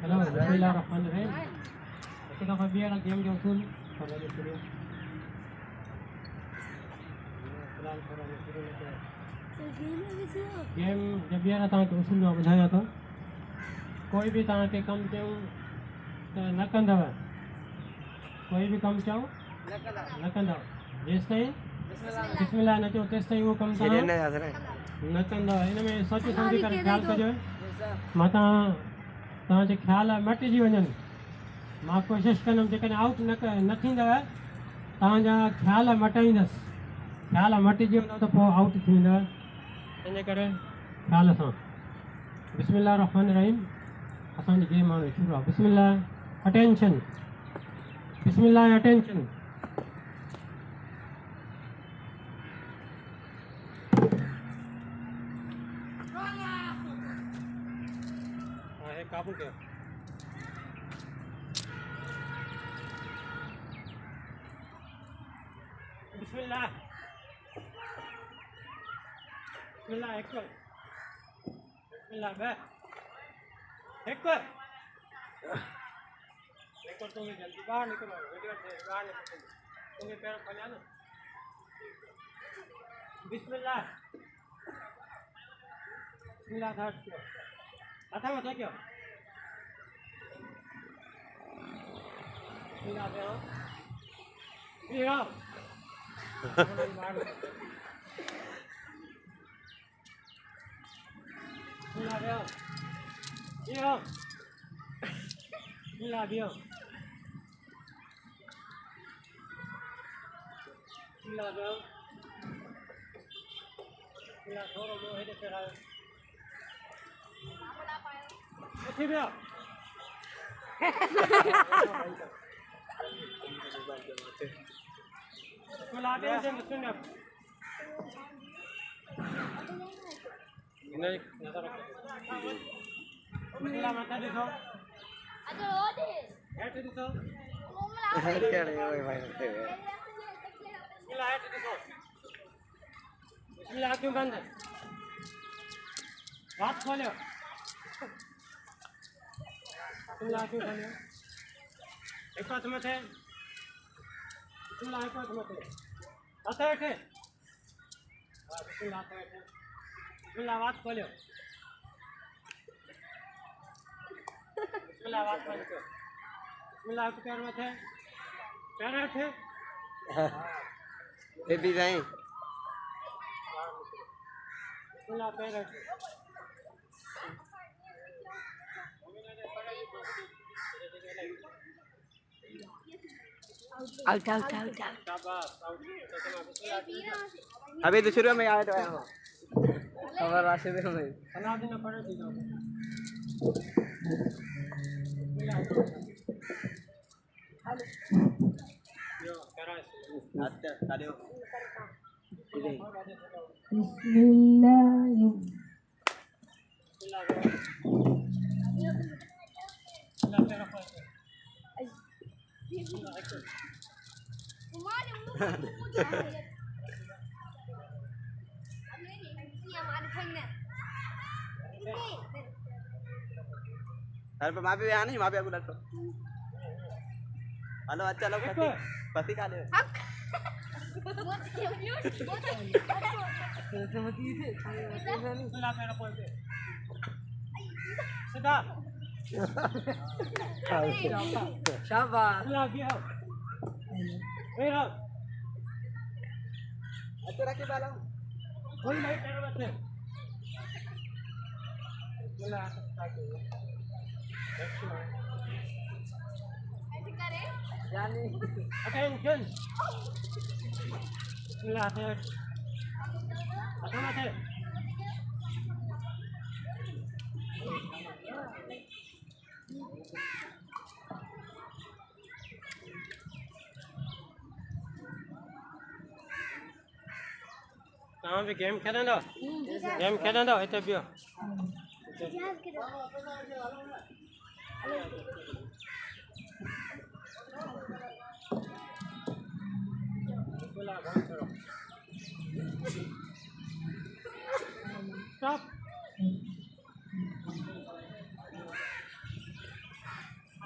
Hello बिस्मिल्लाहिर्रहमानिर्रहीम। एक दफ़ा बियर गेम जो उसूल समझ शुरू फिलहाल थोड़ा शुरू गेम जब बियर तव्हांखे उसूल मां ॿुधायां थो। कोई भी तव्हांखे कमु कयूं त न कंदव, कोई भी कमु चओ न कंदव जेसि ताईं बिस्मिल्लाह न चओ तेसि ताईं उहो कमु तव्हां न कंदव। हिन में सोचे सम्झी करे ख़्यालु कजो। मां तव्हांजे ख़्याल मटिजी वञनि, मां कोशिशि कंदुमि जेकॾहिं आउट न थींदव तव्हांजा ख़्याल मटाईंदसि। ख़्याल मटिजी वेंदव त पोइ आउट थी वेंदव। इन करे ख़्याल सां बिस्मिल्लाहिर्रहमानिर्रहीम असांजी गेम हाणे शुरू आहे। बिस्मिल्लाह अटेंशन, बिस्मिल्लाह अटेंशन। काबू कयो। बिस्मिल्लाह बिस्मिल्लाह एक बिस्मिल्लाह बे एक तुम्हें जल्दी बाहर निकलो, बाहर निकलो, तुम्हें पैर फैला ना। बिस्मिल्लाह बिस्मिल्लाह हाथ क्यों हाथ में क्यों बिस्मिल्लाह दे ये आओ बिस्मिल्लाह दे ये आओ बिस्मिल्लाह दियो बिस्मिल्लाह दो बिस्मिल्लाह थोड़ा लो है तेरा उठी गया बिस्मिल्लाह दे सुन नहीं नजर रखो। बिस्मिल्लाह माथा देखो अरे ओ दे हेठ देखो क्या रे ओए भाई रखते हुए बिस्मिल्लाह हेठ देखो। बिस्मिल्लाह क्यों बंद है, हाथ खोलो। बिस्मिल्लाह क्यों खोलो, एक हाथ में थे बिस्मिल्लाह एक हाथ में थे हाथ हेठ बिस्मिल्लाह हाथ हेठ बिस्मिल्लाह हाथ खोलो। बिस्मिल्लाह हाथ बंद करो। बिस्मिल्लाह के पैर में थे पैर हेठ ये भी जाए बिस्मिल्लाह पैर हेठ आउट आउट आउट शाबाश आउट। अभी तो शुरू में आया तो आया हो खबर राशि दे में बना देना पड़े दीजिए। यो करा अच्छा खाली हो बिस्मिल्लाह अरे माँ भी यहाँ नहीं माँ भी आपको डॉक्टर हेलो अच्छा लोग पति खा ले सीधा शाबाश अच्छा रखे बाला कोई नहीं पैर बच्चे अटेंशन तव्हां बि गेम खेॾंदव हिते बीहो। Stop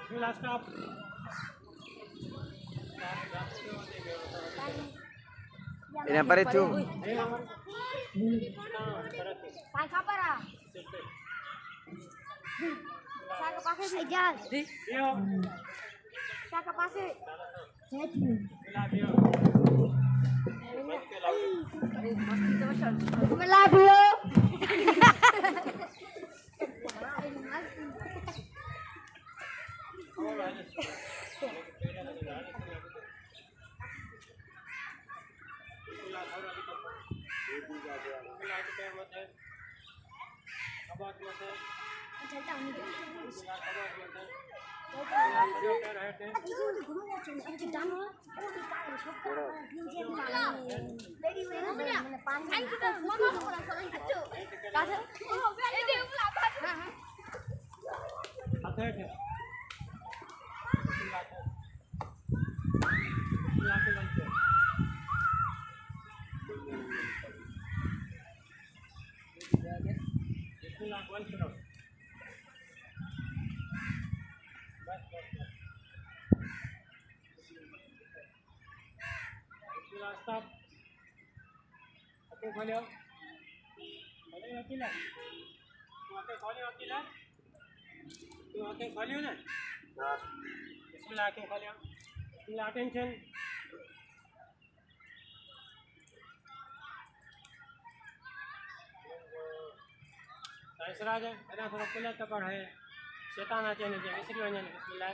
Bismillah, stop. Ini apa itu? Saka para. Saka pase sejal. Dio. Saka pase. Bismillah, Dio. Bismillah dulu. Stop. आंखें खोलो वकीला तू आंखें खोली वकीला तू आंखें खोलियो ना बिस्मिल्लाह आंखें खोलियो बिस्मिल्लाह अटेंशन साइंसराज अना थोड़ा कुला तपड़ है शैतान आ जाने दे विसरी वञनि बिस्मिल्लाह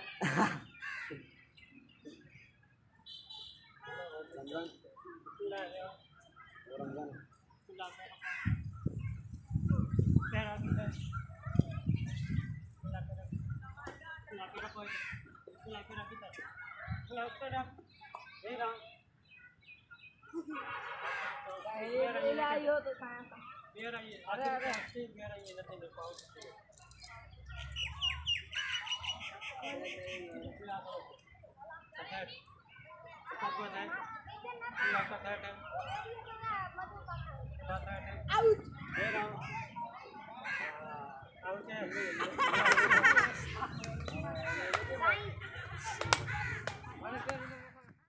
Out.